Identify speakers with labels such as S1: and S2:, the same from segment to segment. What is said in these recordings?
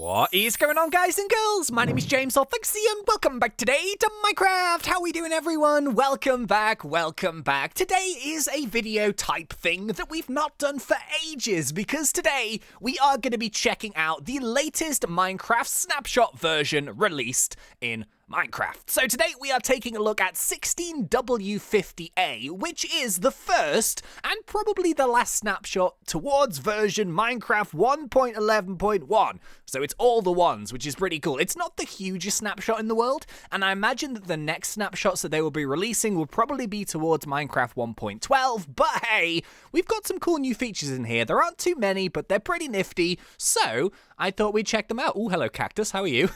S1: What is going on, guys and girls? My name is James or ThnxCya, and welcome back today to Minecraft. How we doing, everyone? Welcome back, welcome back. Today is a video type thing that we've not done for ages, because today we are going to be checking out the latest Minecraft Snapshot version released in Minecraft. So today we are taking a look at 16W50A, which is the first and probably the last snapshot towards version Minecraft 1.11.1. So it's all the ones, which is pretty cool. It's not the hugest snapshot in the world, and I imagine that the next snapshots that they will be releasing will probably be towards Minecraft 1.12, but hey, we've got some cool new features in here. There aren't too many, but they're pretty nifty, so I thought we'd check them out. Oh, hello, Cactus. How are you?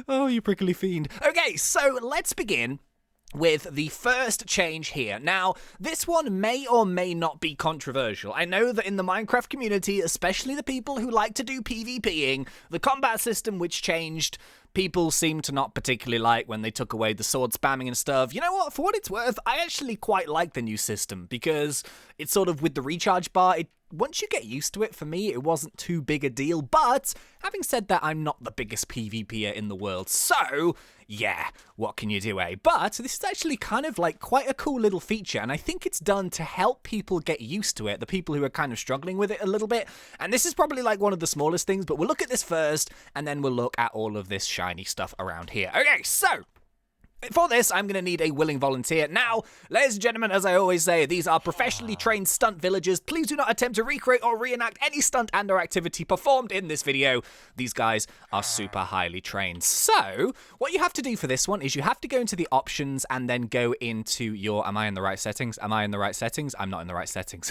S1: Oh, you prickly fiend. Okay, so let's begin with the first change here. Now, this one may or may not be controversial. I know that in the Minecraft community, especially the people who like to do PvPing, the combat system which changed, people seem to not particularly like when they took away the sword spamming and stuff. You know what? For what it's worth, I actually quite like the new system because it's sort of with the recharge bar, once you get used to it, for me, it wasn't too big a deal. But having said that, I'm not the biggest PvPer in the world. So, yeah, what can you do, eh? But this is actually kind of like quite a cool little feature. And I think it's done to help people get used to it. The people who are kind of struggling with it a little bit. And this is probably like one of the smallest things. But we'll look at this first. And then we'll look at all of this shiny stuff around here. Okay, so for this, I'm going to need a willing volunteer. Now, ladies and gentlemen, as I always say, these are professionally trained stunt villagers. Please do not attempt to recreate or reenact any stunt and or activity performed in this video. These guys are super highly trained. So, what you have to do for this one is you have to go into the options and then go into your... Am I in the right settings? Am I in the right settings? I'm not in the right settings.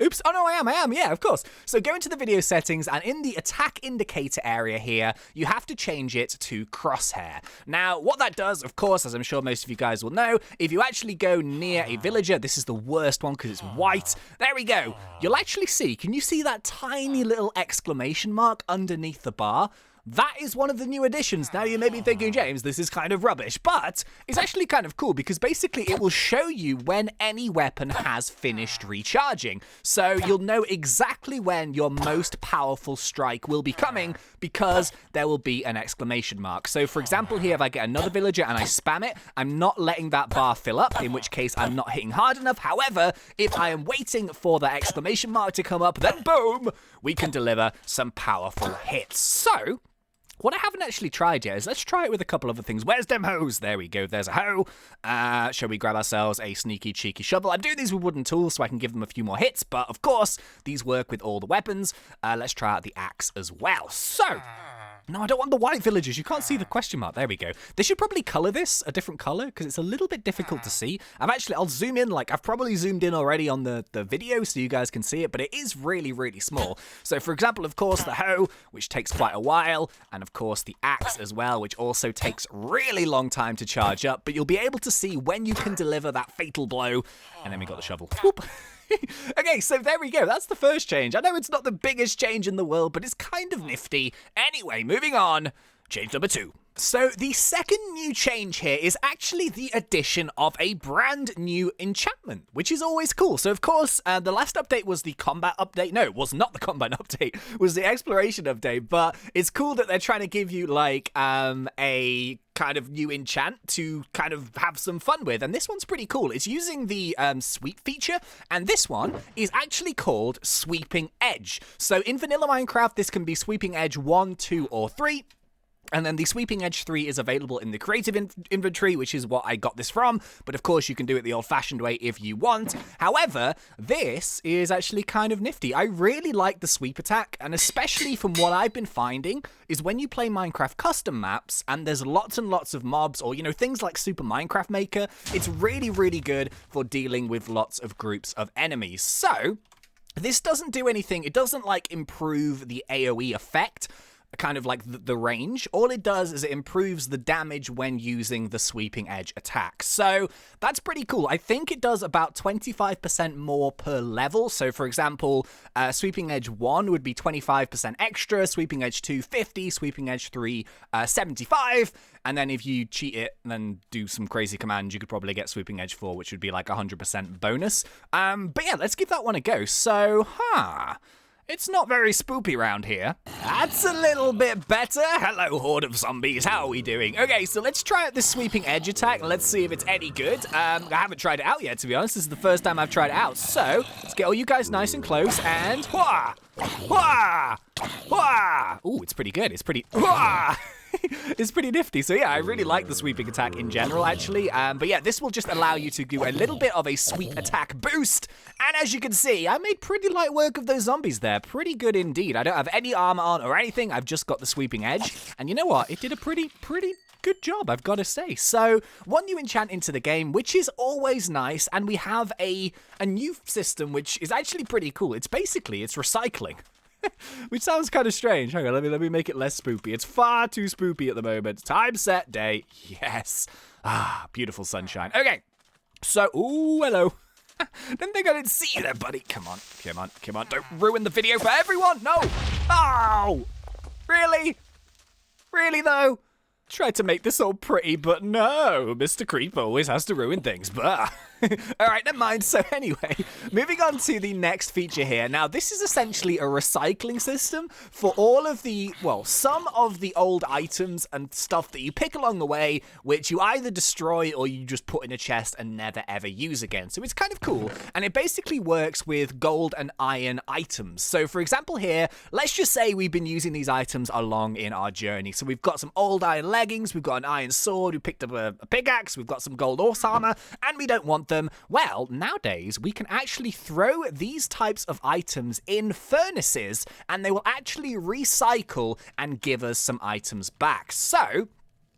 S1: Oops. Oh, no, I am. Yeah, of course. So go into the video settings, and in the attack indicator area here, you have to change it to crosshair. Now, what that does, of course, as I'm sure most of you guys will know, if you actually go near a villager, this is the worst one because it's white. There we go. You'll actually see, can you see that tiny little exclamation mark underneath the bar? That is one of the new additions. Now you may be thinking, James, this is kind of rubbish, but it's actually kind of cool because basically it will show you when any weapon has finished recharging. So you'll know exactly when your most powerful strike will be coming because there will be an exclamation mark. So for example here, if I get another villager and I spam it, I'm not letting that bar fill up, in which case I'm not hitting hard enough. However, if I am waiting for the exclamation mark to come up, then boom, we can deliver some powerful hits. So what I haven't actually tried yet is let's try it with a couple other things. Where's them hoes? There we go. There's a hoe. Shall we grab ourselves a sneaky, cheeky shovel? I'm doing these with wooden tools so I can give them a few more hits, but of course, these work with all the weapons. Let's try out the axe as well. So, no, I don't want the white villagers. You can't see the question mark. There we go. They should probably color this a different color because it's a little bit difficult to see. I'll zoom in, like I've probably zoomed in already on the video so you guys can see it, but it is really, really small. So for example, of course, the hoe, which takes quite a while, and of course the axe as well, which also takes really long time to charge up, but you'll be able to see when you can deliver that fatal blow. And then we got the shovel. Whoop. Okay, so there we go. That's the first change. I know it's not the biggest change in the world, but it's kind of nifty. Anyway, moving on. Change number 2. So the second new change here is actually the addition of a brand new enchantment, which is always cool. So of course, the last update was the combat update. No, it was not the combat update. It was the exploration update. But it's cool that they're trying to give you like a kind of new enchant to kind of have some fun with. And this one's pretty cool. It's using the sweep feature. And this one is actually called Sweeping Edge. So in vanilla Minecraft, this can be Sweeping Edge 1, 2, or 3. And then the Sweeping Edge 3 is available in the creative inventory, which is what I got this from. But of course, you can do it the old-fashioned way if you want. However, this is actually kind of nifty. I really like the sweep attack, and especially from what I've been finding is when you play Minecraft custom maps and there's lots and lots of mobs or, you know, things like Super Minecraft Maker, it's really, really good for dealing with lots of groups of enemies. So this doesn't do anything. It doesn't, like, improve the AoE effect, kind of like the range. All it does is it improves the damage when using the Sweeping Edge attack. So that's pretty cool. I think it does about 25% more per level. So for example, Sweeping Edge 1 would be 25% extra, Sweeping Edge 2, 50, Sweeping Edge 3, 75. And then if you cheat it and then do some crazy commands, you could probably get Sweeping Edge 4, which would be like 100% bonus. But yeah, let's give that one a go. So, It's not very spoopy around here. That's a little bit better. Hello, horde of zombies. How are we doing? Okay, so let's try out this sweeping edge attack. Let's see if it's any good. I haven't tried it out yet, to be honest. This is the first time I've tried it out. So let's get all you guys nice and close and wah, wah, wah. Ooh, it's pretty good. It's pretty wah. It's pretty nifty. So yeah, I really like the sweeping attack in general, actually. But yeah, this will just allow you to do a little bit of a sweep attack boost. And as you can see, I made pretty light work of those zombies there. Pretty good indeed. I don't have any armor on or anything. I've just got the sweeping edge. And you know what? It did a pretty good job, I've got to say. So, one new enchant into the game, which is always nice. And we have a new system, which is actually pretty cool. It's recycling. Which sounds kind of strange. Hang on, let me make it less spoopy. It's far too spoopy at the moment. Time, set, day. Yes. Ah, beautiful sunshine. Okay. So, ooh, hello. Didn't think I didn't see you there, buddy. Come on. Don't ruin the video for everyone. No. Oh. Really? Really, though? Tried to make this all pretty, but no. Mr. Creep always has to ruin things. Bah. All right, never mind. So anyway, moving on to the next feature here. Now, this is essentially a recycling system for all of the, well, some of the old items and stuff that you pick along the way, which you either destroy or you just put in a chest and never ever use again. So it's kind of cool. And it basically works with gold and iron items. So for example here, let's just say we've been using these items along in our journey. So we've got some old iron leggings, we've got an iron sword, we picked up a pickaxe, we've got some gold horse armor, and we don't want them. Well, nowadays we can actually throw these types of items in furnaces and they will actually recycle and give us some items back. So,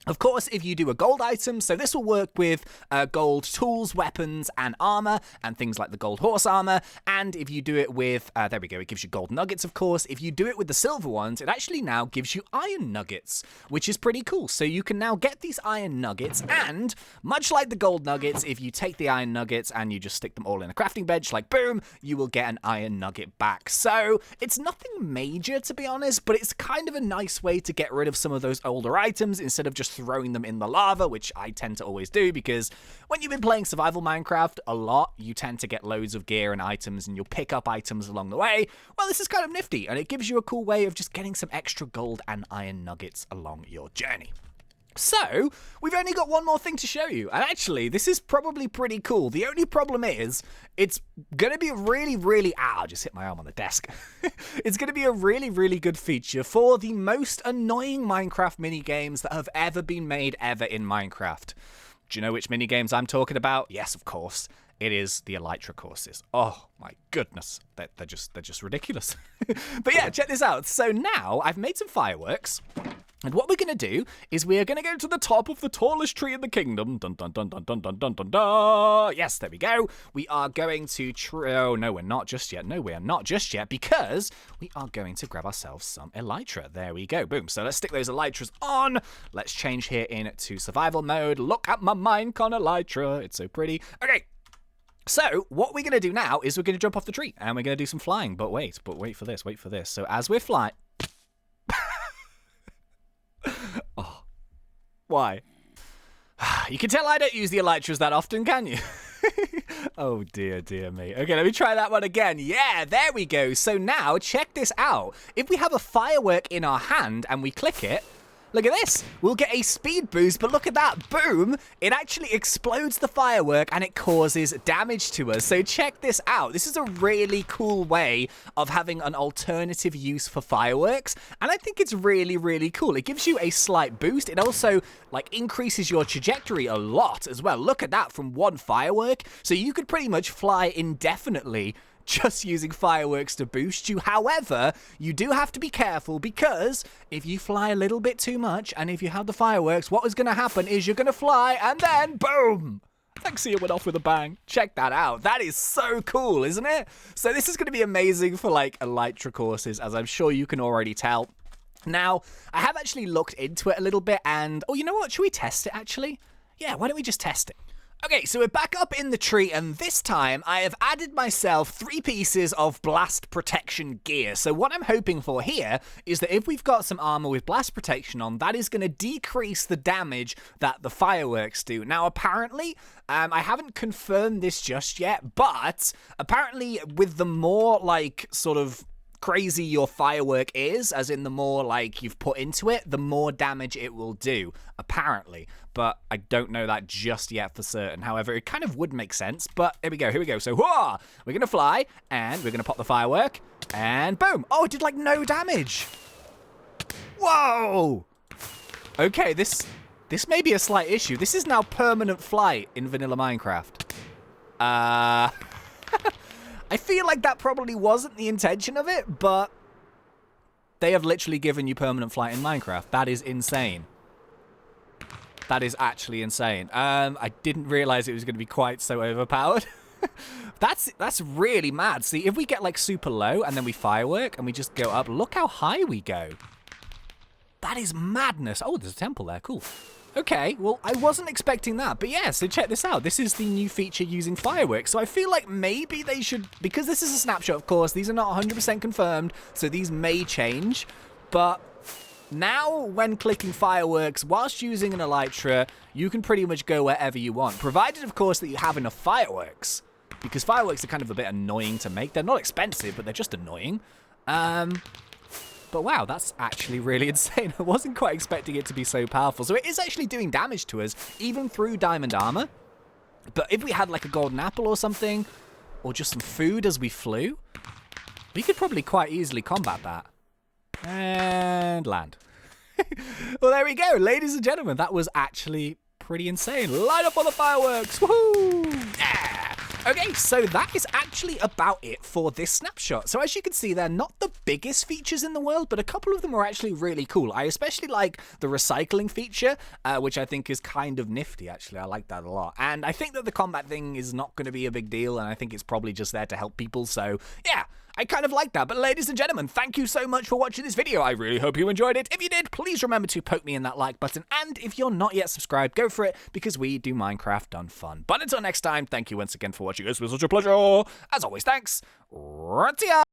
S1: of course, if you do a gold item, so this will work with gold tools, weapons, and armor, and things like the gold horse armor. And if you do it with, there we go, it gives you gold nuggets, of course. If you do it with the silver ones, it actually now gives you iron nuggets, which is pretty cool. So you can now get these iron nuggets, and much like the gold nuggets, if you take the iron nuggets and you just stick them all in a crafting bench, like boom, you will get an iron nugget back. So it's nothing major, to be honest, but it's kind of a nice way to get rid of some of those older items instead of just throwing them in the lava, which I tend to always do because when you've been playing survival Minecraft a lot, you tend to get loads of gear and items and you'll pick up items along the way. Well, this is kind of nifty and it gives you a cool way of just getting some extra gold and iron nuggets along your journey. So, we've only got one more thing to show you, and actually, this is probably pretty cool. The only problem is, it's going to be a really, I just hit my arm on the desk. It's going to be a really good feature for the most annoying Minecraft minigames that have ever been made ever in Minecraft. Do you know which minigames I'm talking about? Yes, of course. It is the Elytra courses. Oh my goodness, they're just ridiculous. But yeah, check this out. So now, I've made some fireworks. And what we're going to do is we are going to go to the top of the tallest tree in the kingdom. Dun, dun, dun, dun, dun, dun, dun, dun, dun. Yes, there we go. We are going to oh, no, we're not just yet. No, we are not just yet because we are going to grab ourselves some Elytra. There we go. Boom. So let's stick those Elytras on. Let's change here into survival mode. Look at my Minecon Elytra. It's so pretty. Okay. So, what we're going to do now is we're going to jump off the tree and we're going to do some flying. But wait for this. So, as we're flying... Oh, why? You can tell I don't use the Elytras that often, can you? Oh, dear me. Okay, let me try that one again. Yeah, there we go. So now, check this out. If we have a firework in our hand and we click it, look at this. We'll get a speed boost, but look at that. Boom. It actually explodes the firework and it causes damage to us. So check this out. This is a really cool way of having an alternative use for fireworks. And I think it's really cool. It gives you a slight boost. It also increases your trajectory a lot as well. Look at that from one firework. So you could pretty much fly indefinitely just using fireworks to boost you. However, you do have to be careful because if you fly a little bit too much and if you have the fireworks, what is going to happen is you're going to fly and then boom! ThnxCya went off with a bang. Check that out. That is so cool, isn't it? So this is going to be amazing for Elytra courses, as I'm sure you can already tell. Now, I have actually looked into it a little bit and, oh, you know what? Should we test it actually? Yeah, why don't we just test it? Okay, so we're back up in the tree, and this time I have added myself 3 pieces of blast protection gear. So what I'm hoping for here is that if we've got some armor with blast protection on, that is going to decrease the damage that the fireworks do. Now, apparently, I haven't confirmed this just yet, but apparently with the more, sort of crazy your firework is, as in the more like you've put into it, the more damage it will do, apparently. But I don't know that just yet for certain. However, it kind of would make sense. But here we go. So, we're going to fly, and we're going to pop the firework, and boom. Oh, it did like no damage. Whoa. Okay, this may be a slight issue. This is now permanent flight in vanilla Minecraft. I feel like that probably wasn't the intention of it, but they have literally given you permanent flight in Minecraft. That is insane. That is actually insane. I didn't realize it was going to be quite so overpowered. That's really mad. See, if we get like super low and then we firework and we just go up, look how high we go. That is madness. Oh, there's a temple there. Cool. Okay, well, I wasn't expecting that. But yeah, so check this out. This is the new feature using fireworks. So I feel like maybe they should, because this is a snapshot, of course, these are not 100% confirmed, so these may change. But now, when clicking fireworks, whilst using an elytra, you can pretty much go wherever you want. Provided, of course, that you have enough fireworks. Because fireworks are kind of a bit annoying to make. They're not expensive, but they're just annoying. But wow, that's actually really insane. I wasn't quite expecting it to be so powerful. So it is actually doing damage to us, even through diamond armor. But if we had like a golden apple or something, or just some food as we flew, we could probably quite easily combat that. And land. Well, there we go, ladies and gentlemen. That was actually pretty insane. Light up all the fireworks. Woohoo! Yeah! Okay, so that is actually about it for this snapshot. So as you can see, they're not the biggest features in the world, but a couple of them are actually really cool. I especially like the recycling feature, which I think is kind of nifty, actually. I like that a lot. And I think that the combat thing is not going to be a big deal, and I think it's probably just there to help people. So, yeah, I kind of like that. But ladies and gentlemen, thank you so much for watching this video. I really hope you enjoyed it. If you did, please remember to poke me in that like button. And if you're not yet subscribed, go for it, because we do Minecraft done fun. But until next time, thank you once again for watching. This was such a pleasure. As always, thanks. ThnxCya.